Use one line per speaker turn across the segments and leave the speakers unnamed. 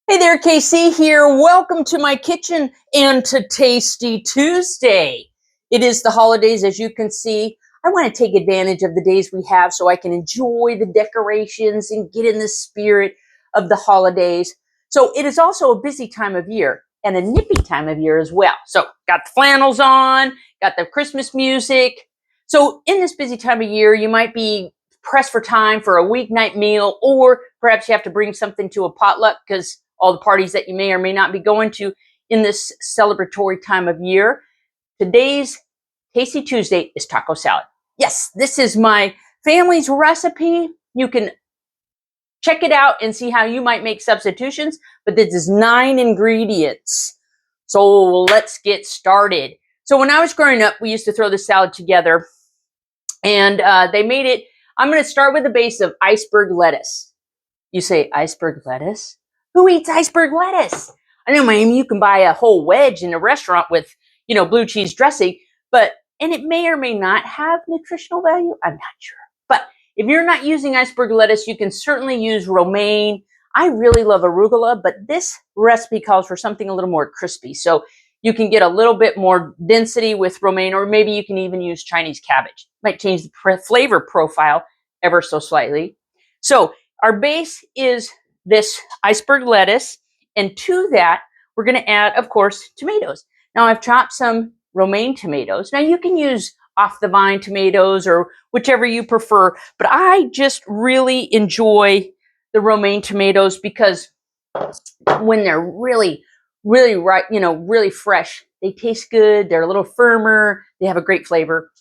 Hey there, KC here. Welcome to my kitchen and to Tasty Tuesday. It is the holidays, as you can see. I want to take advantage of the days we have so I can enjoy the decorations and get in the spirit of the holidays. So it is also a busy time of year and a nippy time of year as well. So got the flannels on, got the Christmas music. So in this busy time of year, you might be pressed for time for a weeknight meal, or perhaps you have to bring something to a potluck because all the parties that you may or may not be going to in this celebratory time of year. Today's Tasty Tuesday is taco salad. Yes, this is my family's recipe. You can check it out and see how you might make substitutions, but this is 9 ingredients. So let's get started. So when I was growing up, we used to throw the salad together, and they made it. I'm going to start with the base of iceberg lettuce. You say, iceberg lettuce? Who eats iceberg lettuce? I know, Miami, you can buy a whole wedge in a restaurant with, blue cheese dressing, and it may or may not have nutritional value. I'm not sure. But if you're not using iceberg lettuce, you can certainly use romaine. I really love arugula, but this recipe calls for something a little more crispy. So you can get a little bit more density with romaine, or maybe you can even use Chinese cabbage. Might change the flavor profile ever so slightly. So our base is this iceberg lettuce, and to that, we're going to add, of course, tomatoes. Now, I've chopped some romaine tomatoes. Now, you can use off-the-vine tomatoes or whichever you prefer, but I just really enjoy the romaine tomatoes because when they're really ripe, really fresh, they taste good. They're a little firmer. They have a great flavor.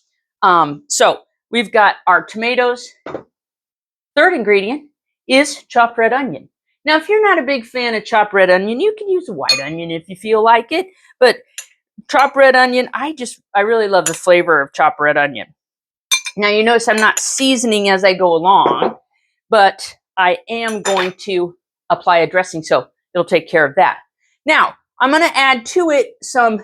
So we've got our tomatoes. Third ingredient is chopped red onion. Now, if you're not a big fan of chopped red onion, you can use a white onion if you feel like it. But chopped red onion, I really love the flavor of chopped red onion. Now, you notice I'm not seasoning as I go along, but I am going to apply a dressing, so it'll take care of that. Now, I'm going to add to it some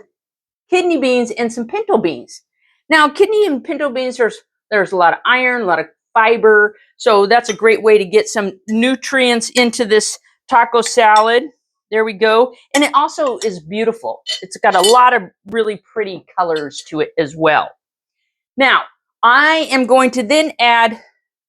kidney beans and some pinto beans. Now, kidney and pinto beans, there's a lot of iron, a lot of fiber, so that's a great way to get some nutrients into this taco salad. There we go. And it also is beautiful. It's got a lot of really pretty colors to it as well. Now, I am going to then add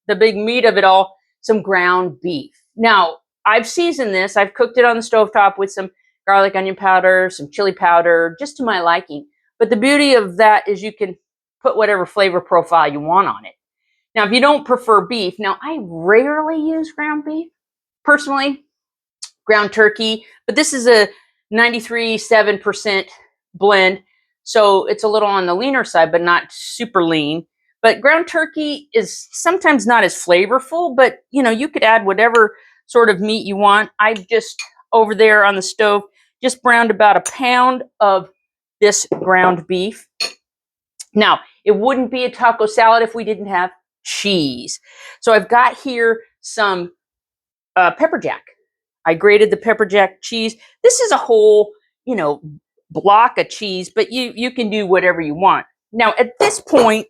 the big meat of it all, some ground beef. Now, I've seasoned this. I've cooked it on the stovetop with some garlic onion powder, some chili powder, just to my liking. But the beauty of that is you can put whatever flavor profile you want on it. Now, if you don't prefer beef, now I rarely use ground beef, personally, ground turkey, but this is a 93.7% blend, so it's a little on the leaner side, but not super lean. But ground turkey is sometimes not as flavorful, but you could add whatever sort of meat you want. I just, over there on the stove, just browned about a pound of this ground beef. Now, it wouldn't be a taco salad if we didn't have cheese. So I've got here some pepper jack. I grated the pepper jack cheese. This is a whole, block of cheese, but you can do whatever you want. Now, at this point,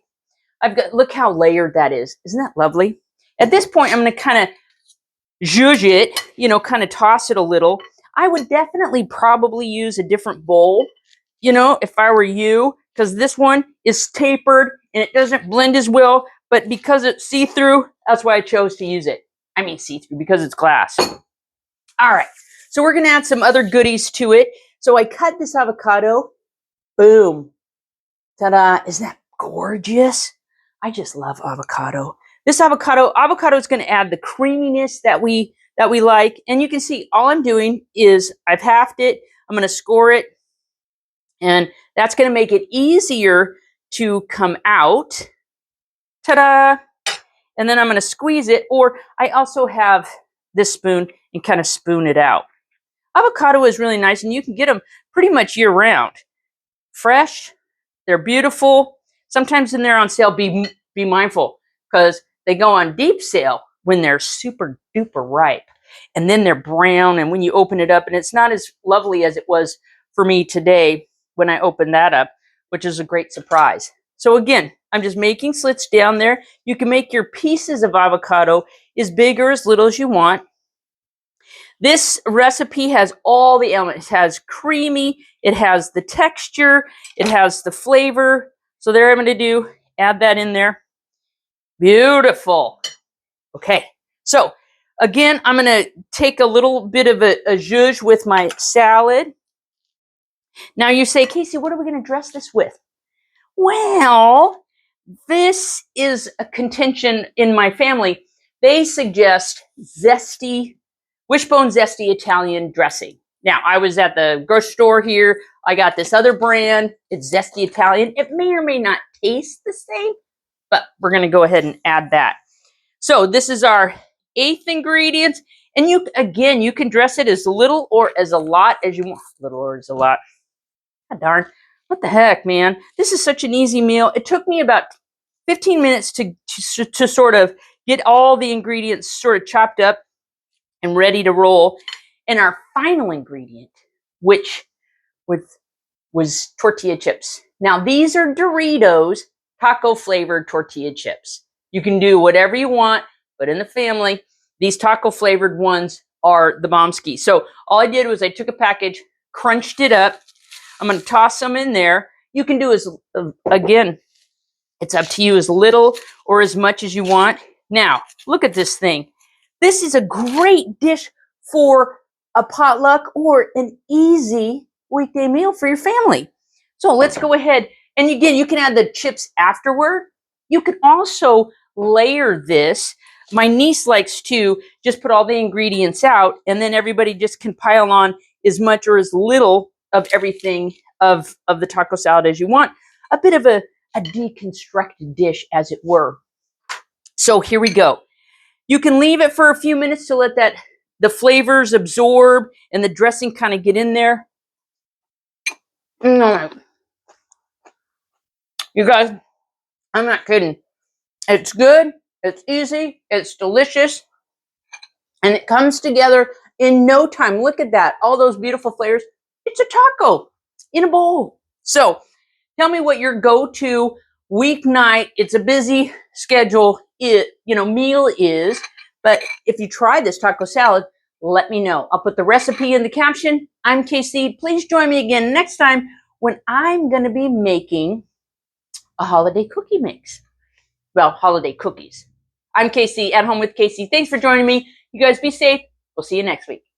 look how layered that is. Isn't that lovely? At this point, I'm going to kind of zhuzh it, kind of toss it a little. I would definitely probably use a different bowl, if I were you, because this one is tapered and it doesn't blend as well. But because it's see-through, that's why I chose to use it. I mean see-through because it's glass. All right, so we're going to add some other goodies to it. So I cut this avocado. Boom. Ta-da. Isn't that gorgeous? I just love avocado. This avocado is going to add the creaminess that we like. And you can see all I'm doing is I've halved it. I'm going to score it. And that's going to make it easier to come out. Ta-da! And then I'm going to squeeze it, or I also have this spoon and kind of spoon it out. Avocado is really nice, and you can get them pretty much year-round. Fresh, they're beautiful. Sometimes when they're on sale, be mindful, because they go on deep sale when they're super duper ripe. And then they're brown, and when you open it up, and it's not as lovely as it was for me today when I opened that up, which is a great surprise. So again, I'm just making slits down there. You can make your pieces of avocado as big or as little as you want. This recipe has all the elements. It has creamy, it has the texture, it has the flavor. So there I'm going to do, add that in there. Beautiful. Okay, so again, I'm going to take a little bit of a zhuzh with my salad. Now you say, Casey, what are we going to dress this with? Well, this is a contention in my family. They suggest zesty, wishbone zesty Italian dressing. Now, I was at the grocery store here. I got this other brand. It's zesty Italian. It may or may not taste the same, but we're going to go ahead and add that. So this is our 8th ingredient. And you, again, you can dress it as little or as a lot as you want. Little or as a lot. God darn. What the heck, man? This is such an easy meal. It took me about 15 minutes to sort of get all the ingredients sort of chopped up and ready to roll. And our final ingredient, which was tortilla chips. Now, these are Doritos taco flavored tortilla chips. You can do whatever you want, but in the family, these taco flavored ones are the bombski. So all I did was I took a package, crunched it up. I'm going to toss some in there. You can do as, again, it's up to you, as little or as much as you want. Now, look at this thing. This is a great dish for a potluck or an easy weekday meal for your family. So let's go ahead. And again, you can add the chips afterward. You can also layer this. My niece likes to just put all the ingredients out, and then everybody just can pile on as much or as little of everything of the taco salad as you want. A bit of a deconstructed dish, as it were. So here we go. You can leave it for a few minutes to let the flavors absorb and the dressing kind of get in there. You guys, I'm not kidding. It's good, it's easy, it's delicious, and it comes together in no time. Look at that, all those beautiful flavors. It's a taco in a bowl. So tell me what your go-to weeknight, it's a busy schedule, meal is. But if you try this taco salad, let me know. I'll put the recipe in the caption. I'm Casey. Please join me again next time when I'm going to be making a holiday cookie mix. Well, holiday cookies. I'm Casey, at home with Casey. Thanks for joining me. You guys be safe. We'll see you next week.